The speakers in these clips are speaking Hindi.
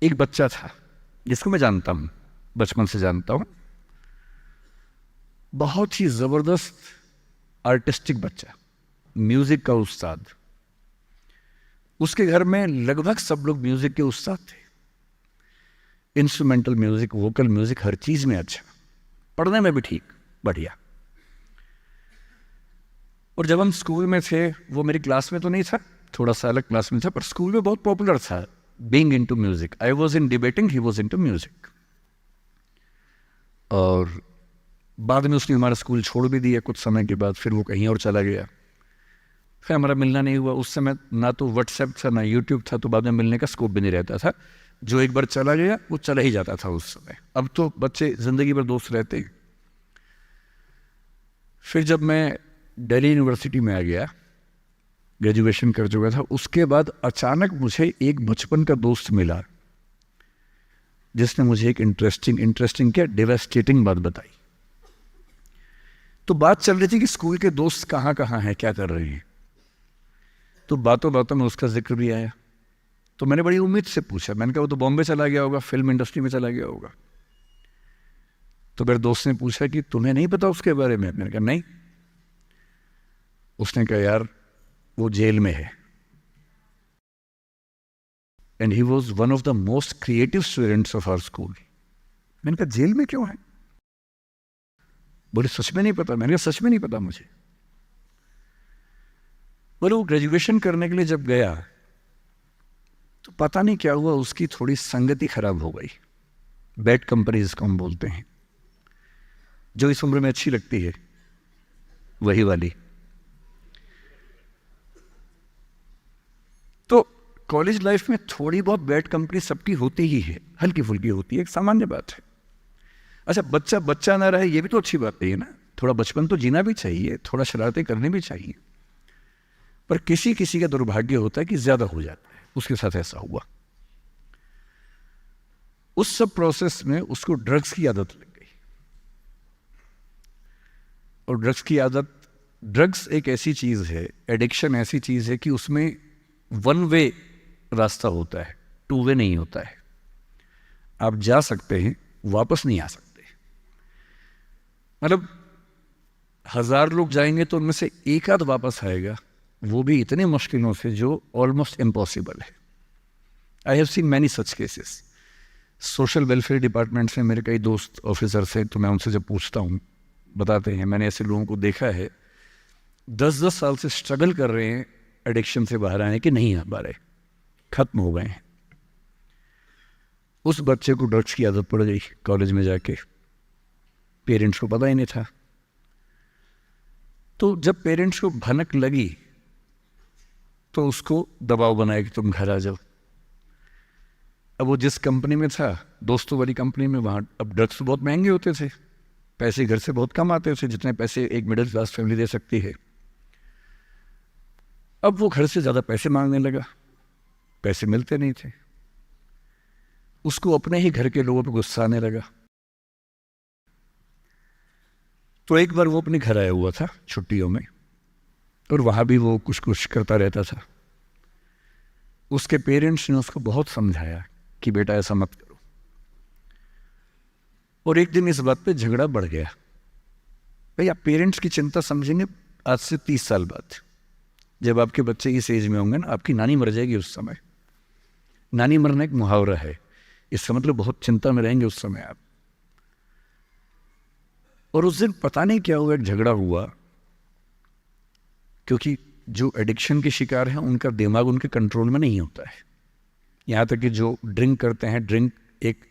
एक बच्चा था जिसको मैं जानता हूँ, बचपन से जानता हूँ, बहुत ही ज़बरदस्त आर्टिस्टिक बच्चा, म्यूज़िक का उस्ताद। उसके घर में लगभग सब लोग म्यूज़िक के उस्ताद थे, इंस्ट्रूमेंटल म्यूज़िक, वोकल म्यूज़िक, हर चीज़ में अच्छा, पढ़ने में भी ठीक, बढ़िया। और जब हम स्कूल में थे, वो मेरी क्लास में तो नहीं था, थोड़ा सा अलग क्लास में था, पर स्कूल में बहुत पॉपुलर था, being into music. I was in debating, he was into music. और बाद में उसने हमारा स्कूल छोड़ भी दिया कुछ समय के बाद, फिर वो कहीं और चला गया, फिर हमारा मिलना नहीं हुआ। उस समय ना तो व्हाट्सएप था ना यूट्यूब था, तो बाद में मिलने का स्कोप भी नहीं रहता था। जो एक बार चला गया वो चला ही जाता था उस समय। अब तो बच्चे ज़िंदगी भर दोस्त रहते हैं। फिर जब मैं दिल्ली यूनिवर्सिटी में आ गया, ग्रेजुएशन कर चुका था, उसके बाद अचानक मुझे एक बचपन का दोस्त मिला जिसने मुझे एक इंटरेस्टिंग क्या, डेवास्टेटिंग बात बताई। तो बात चल रही थी कि स्कूल के दोस्त कहाँ कहाँ हैं, क्या कर रहे हैं। तो बातों बातों में उसका जिक्र भी आया। तो मैंने बड़ी उम्मीद से पूछा, मैंने कहा वो तो बॉम्बे चला गया होगा, फिल्म इंडस्ट्री में चला गया होगा। तो मेरे दोस्त ने पूछा कि तुम्हें नहीं पता उसके बारे में? मैंने कहा नहीं। उसने कहा यार वो जेल में है, and he was one of the most creative students of our school. मैंने कहा जेल में क्यों है? बोले सच में नहीं पता। मैंने कहा सच में नहीं पता मुझे। बोले वो ग्रेजुएशन करने के लिए जब गया तो पता नहीं क्या हुआ, उसकी थोड़ी संगति खराब हो गई। बैड कंपनी जिसको हम बोलते हैं, जो इस उम्र में अच्छी लगती है, वही वाली। तो कॉलेज लाइफ में थोड़ी बहुत बैड कंपनी सबकी होती ही है, हल्की फुल्की होती है, एक सामान्य बात है। अच्छा, बच्चा बच्चा ना रहे ये भी तो अच्छी बात नहीं है ना। थोड़ा बचपन तो जीना भी चाहिए, थोड़ा शरारतें करनी भी चाहिए। पर किसी किसी का दुर्भाग्य होता है कि ज्यादा हो जाता है, उसके साथ ऐसा हुआ। उस सब प्रोसेस में उसको ड्रग्स की आदत लग गई। और ड्रग्स एक ऐसी चीज है, एडिक्शन ऐसी चीज है कि उसमें वन वे रास्ता होता है, टू वे नहीं होता है। आप जा सकते हैं, वापस नहीं आ सकते। मतलब 1000 लोग जाएंगे तो उनमें से एक आध वापस आएगा, वो भी इतने मुश्किलों से जो ऑलमोस्ट इम्पॉसिबल है। I have seen many such cases. Social welfare department से मेरे कई दोस्त ऑफिसर्स हैं, तो मैं उनसे जब पूछता हूँ, बताते हैं मैंने ऐसे लोगों को देखा है 10-10 साल से स्ट्रगल कर रहे हैं एडिक्शन से बाहर आने के, नहीं आ पा रहे, खत्म हो गए हैं। उस बच्चे को ड्रग्स की आदत पड़ गई कॉलेज में जाके, पेरेंट्स को पता ही नहीं था। तो जब पेरेंट्स को भनक लगी तो उसको दबाव बनाया कि तुम घर आ जाओ। अब वो जिस कंपनी में था, दोस्तों वाली कंपनी में, वहाँ अब ड्रग्स बहुत महंगे होते थे, पैसे घर से बहुत कम आते थे, जितने पैसे एक मिडिल क्लास फैमिली दे सकती है। अब वो घर से ज़्यादा पैसे मांगने लगा, पैसे मिलते नहीं थे। उसको अपने ही घर के लोगों पर गुस्सा आने लगा। तो एक बार वो अपने घर आया हुआ था छुट्टियों में, और वहाँ भी वो कुछ कुछ करता रहता था। उसके पेरेंट्स ने उसको बहुत समझाया कि बेटा ऐसा मत करो। और एक दिन इस बात पे झगड़ा बढ़ गया। भाई आप पेरेंट्स की चिंता समझेंगे आज से 30 साल बाद, जब आपके बच्चे इस एज में होंगे ना, आपकी नानी मर जाएगी उस समय। नानी मरना एक मुहावरा है, इसका मतलब बहुत चिंता में रहेंगे उस समय आप। और उस दिन पता नहीं क्या हुआ, एक झगड़ा हुआ, क्योंकि जो एडिक्शन के शिकार हैं उनका दिमाग उनके कंट्रोल में नहीं होता है। यहाँ तक कि जो ड्रिंक करते हैं, ड्रिंक एक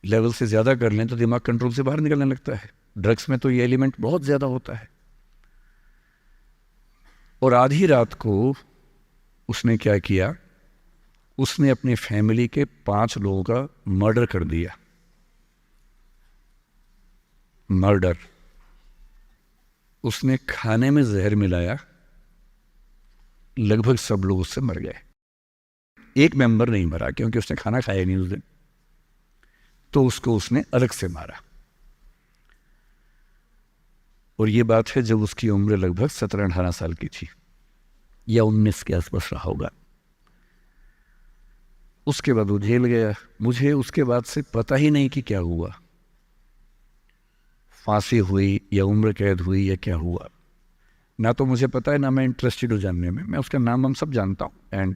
लेवल से ज़्यादा कर लें तो दिमाग कंट्रोल से बाहर निकलने लगता है। ड्रग्स में तो ये एलिमेंट बहुत ज़्यादा होता है। और आधी रात को उसने क्या किया, उसने अपनी फैमिली के 5 लोगों का मर्डर कर दिया। मर्डर। उसने खाने में जहर मिलाया, लगभग सब लोग उससे मर गए। एक मेंबर नहीं मरा क्योंकि उसने खाना खाया नहीं उस दिन, तो उसको उसने अलग से मारा। और ये बात है जब उसकी उम्र लगभग 17-18 साल की थी, या 19 के आसपास रहा होगा। उसके बाद वो जेल गया। मुझे उसके बाद से पता ही नहीं कि क्या हुआ, फांसी हुई या उम्र कैद हुई या क्या हुआ, ना तो मुझे पता है ना मैं इंटरेस्टेड हूँ जानने में। मैं उसका नाम हम सब जानता हूँ, एंड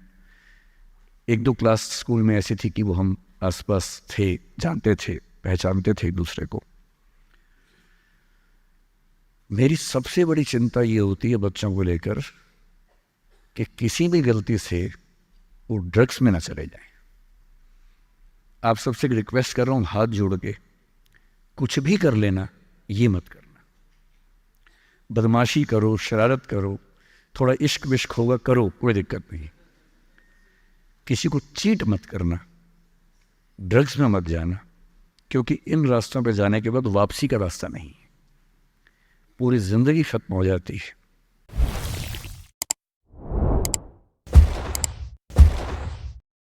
एक दो क्लास स्कूल में ऐसी थी कि वो हम आसपास थे, जानते थे, पहचानते थे एक दूसरे को। मेरी सबसे बड़ी चिंता ये होती है बच्चों को लेकर कि किसी भी गलती से वो ड्रग्स में ना चले जाएं। आप सबसे रिक्वेस्ट कर रहा हूँ हाथ जोड़ के, कुछ भी कर लेना, ये मत करना। बदमाशी करो, शरारत करो, थोड़ा इश्क विश्क होगा करो, कोई दिक्कत नहीं। किसी को चीट मत करना, ड्रग्स में मत जाना, क्योंकि इन रास्तों पे जाने के बाद वापसी का रास्ता नहीं है, पूरी ज़िंदगी ख़त्म हो जाती है।